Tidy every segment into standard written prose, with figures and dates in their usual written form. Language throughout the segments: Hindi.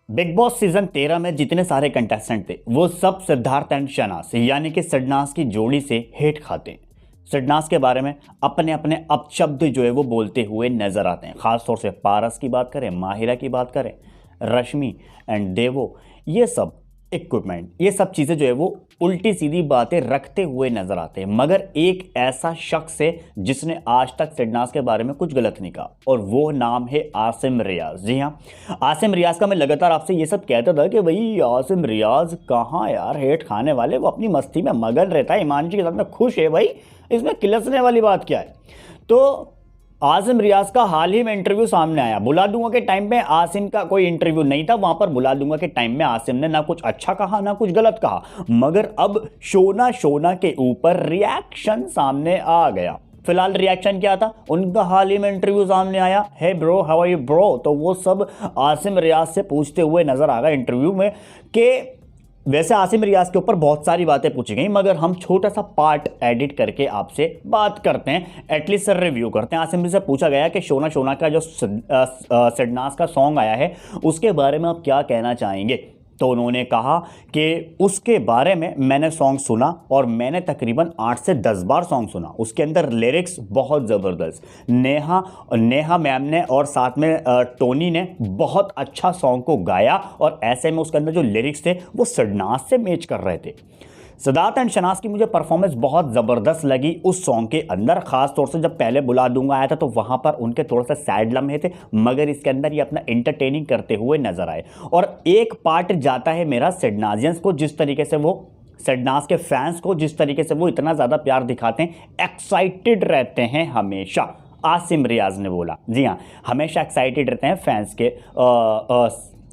बिग बॉस सीजन 13 में जितने सारे कंटेस्टेंट थे वो सब सिद्धार्थ एंड शहनाज यानी कि सिडनाज की जोड़ी से हेट खाते हैं। सिडनाज के बारे में अपने अपने अपशब्द जो है वो बोलते हुए नजर आते हैं। खासतौर से पारस की बात करें, माहिरा की बात करें, रश्मि एंड देवो, ये सब इक्विपमेंट, ये सब चीज़ें जो है वो उल्टी सीधी बातें रखते हुए नजर आते हैं। मगर एक ऐसा शख्स है जिसने आज तक सिडनाज के बारे में कुछ गलत नहीं कहा और वो नाम है आसिम रियाज। जी हाँ, आसिम रियाज का मैं लगातार आपसे ये सब कहता था कि भाई आसिम रियाज कहाँ यार हेट खाने वाले, वो अपनी मस्ती में मगन रहता है, हिमांशु के साथ में खुश है भाई, इसमें किलसने वाली बात क्या है। तो आसिम रियाज का हाल ही में इंटरव्यू सामने आया। बुला दूंगा के टाइम में आसिम का कोई इंटरव्यू नहीं था, वहां पर बुला दूंगा के टाइम में आसिम ने ना कुछ अच्छा कहा ना कुछ गलत कहा, मगर अब शोना शोना के ऊपर रिएक्शन सामने आ गया। फिलहाल रिएक्शन क्या था, उनका हाल ही में इंटरव्यू सामने आया है, bro how are you bro, तो वो सब आसिम रियाज से पूछते हुए नजर आ गए इंटरव्यू में कि वैसे आसिम रियाज के ऊपर बहुत सारी बातें पूछी गई, मगर हम छोटा सा पार्ट एडिट करके आपसे बात करते हैं, एटलीस्ट सर रिव्यू करते हैं। आसिम से पूछा गया कि शोना शोना का जो सिडनाज का सॉन्ग आया है उसके बारे में आप क्या कहना चाहेंगे। तो उन्होंने कहा कि उसके बारे में मैंने सॉन्ग सुना और मैंने तकरीबन 8 से 10 बार सॉन्ग सुना। उसके अंदर लिरिक्स बहुत ज़बरदस्त, नेहा मैम ने और साथ में टोनी ने बहुत अच्छा सॉन्ग को गाया और ऐसे में उसके अंदर जो लिरिक्स थे वो सिडनाज से मैच कर रहे थे। सिद्धार्थ एंड शहनाज की मुझे परफॉर्मेंस बहुत ज़बरदस्त लगी उस सॉन्ग के अंदर। खास तौर से जब पहले बुला दूंगा आया था तो वहाँ पर उनके थोड़ा सा सैड लम्हे थे, मगर इसके अंदर ये अपना एंटरटेनिंग करते हुए नजर आए। और एक पार्ट जाता है मेरा सिडनाजियंस को, जिस तरीके से वो सिडनाज के फैंस को, जिस तरीके से वो इतना ज़्यादा प्यार दिखाते हैं, एक्साइटेड रहते हैं हमेशा। आसिम रियाज ने बोला, जी हाँ, हमेशा एक्साइटेड रहते हैं फैंस के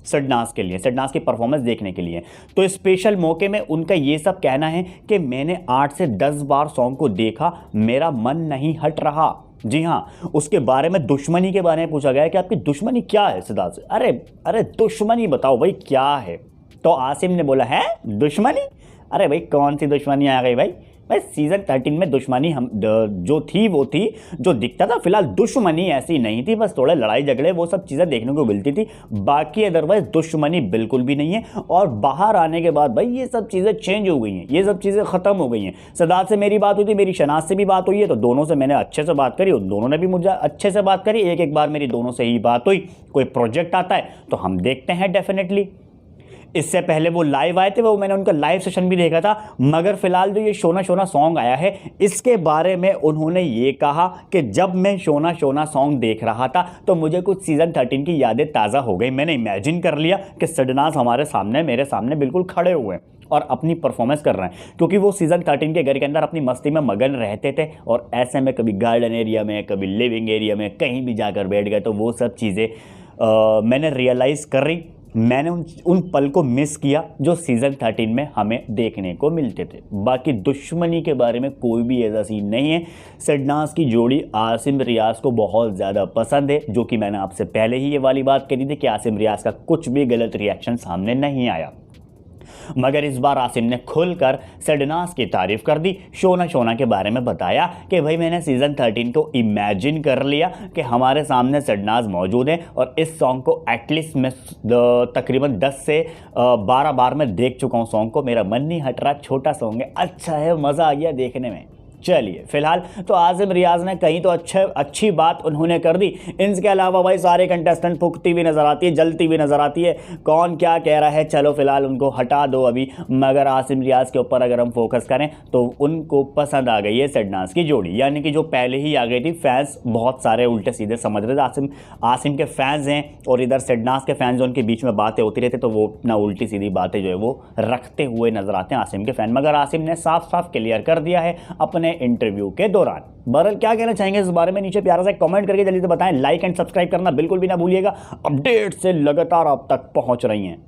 सिडनाज के लिए, सिडनाज की परफॉर्मेंस देखने के लिए। तो स्पेशल मौके में उनका ये सब कहना है कि मैंने 8 से 10 बार सॉन्ग को देखा, मेरा मन नहीं हट रहा। जी हाँ, उसके बारे में दुश्मनी के बारे में पूछा गया कि आपकी दुश्मनी क्या है सिद्धार्थ से। अरे अरे दुश्मनी बताओ भाई क्या है। तो आसिम ने बोला है दुश्मनी, अरे भाई कौन सी दुश्मनी आ गई भाई सीजन 13 में दुश्मनी हम जो थी वो थी, जो दिखता था। फिलहाल दुश्मनी ऐसी नहीं थी, बस थोड़े लड़ाई झगड़े वो सब चीज़ें देखने को मिलती थी, बाकी अदरवाइज दुश्मनी बिल्कुल भी नहीं है। और बाहर आने के बाद भाई ये सब चीज़ें चेंज हो गई हैं, ये सब चीज़ें ख़त्म हो गई हैं। सिद्धार्थ से मेरी बात हुई थी, मेरी शहनाज से भी बात हुई है, तो दोनों से मैंने अच्छे से बात करी और दोनों ने भी मुझे अच्छे से बात करी। एक एक बार मेरी दोनों से ही बात हुई। कोई प्रोजेक्ट आता है तो हम देखते हैं डेफिनेटली। इससे पहले वो लाइव आए थे, वो मैंने उनका लाइव सेशन भी देखा था। मगर फिलहाल जो ये शोना शोना सॉन्ग आया है इसके बारे में उन्होंने ये कहा कि जब मैं शोना शोना सॉन्ग देख रहा था तो मुझे कुछ सीजन 13 की यादें ताज़ा हो गई। मैंने इमेजिन कर लिया कि सिडनाज हमारे सामने, मेरे सामने बिल्कुल खड़े हुए और अपनी परफॉर्मेंस कर रहे हैं, क्योंकि वो सीजन 13 के घर के अंदर अपनी मस्ती में मगन रहते थे और ऐसे में कभी गार्डन एरिया में, कभी लिविंग एरिया में, कहीं भी जाकर बैठ गए। तो वो सब चीज़ें मैंने रियलाइज़ कर रही, मैंने उन पल को मिस किया जो सीज़न 13 में हमें देखने को मिलते थे। बाकी दुश्मनी के बारे में कोई भी ऐसा सीन नहीं है। सिडनाज की जोड़ी आसिम रियाज को बहुत ज़्यादा पसंद है, जो कि मैंने आपसे पहले ही ये वाली बात करी थी कि आसिम रियाज का कुछ भी गलत रिएक्शन सामने नहीं आया। मगर इस बार आसिम ने खुलकर सिडनाज की तारीफ कर दी, शोना शोना के बारे में बताया कि भाई मैंने सीजन 13 को इमेजिन कर लिया कि हमारे सामने सिडनाज मौजूद है और इस सॉन्ग को एटलीस्ट मैं तकरीबन 10 से 12 बार मैं देख चुका हूँ सॉन्ग को, मेरा मन नहीं हट रहा। छोटा सॉन्ग है, अच्छा है, मज़ा आ गया देखने में। चलिए फिलहाल तो आसिम रियाज ने कहीं तो अच्छी बात उन्होंने कर दी। इनके अलावा भाई सारे कंटेस्टेंट फूकती हुई नजर आती है, जलती हुई नजर आती है, कौन क्या कह रहा है चलो फिलहाल उनको हटा दो अभी। मगर आसिम रियाज के ऊपर अगर हम फोकस करें तो उनको पसंद आ गई है सिडनाज की जोड़ी, यानी कि जो पहले ही आ गई थी। फैंस बहुत सारे उल्टे सीधे समझ रहे थे, आसिम के फैंस हैं और इधर सिडनाज के फैंस, उनके बीच में बातें होती रहती, तो वो अपना उल्टी सीधी बातें जो है वो रखते हुए नजर आते हैं आसिम के फैन। मगर आसिम ने साफ साफ क्लियर कर दिया है अपने इंटरव्यू के दौरान। बहरहाल क्या कहना चाहेंगे इस बारे में नीचे प्यारा सा कमेंट करके जल्दी से बताएं। लाइक एंड सब्सक्राइब करना बिल्कुल भी ना भूलिएगा। अपडेट से लगातार आप तक पहुंच रही हैं।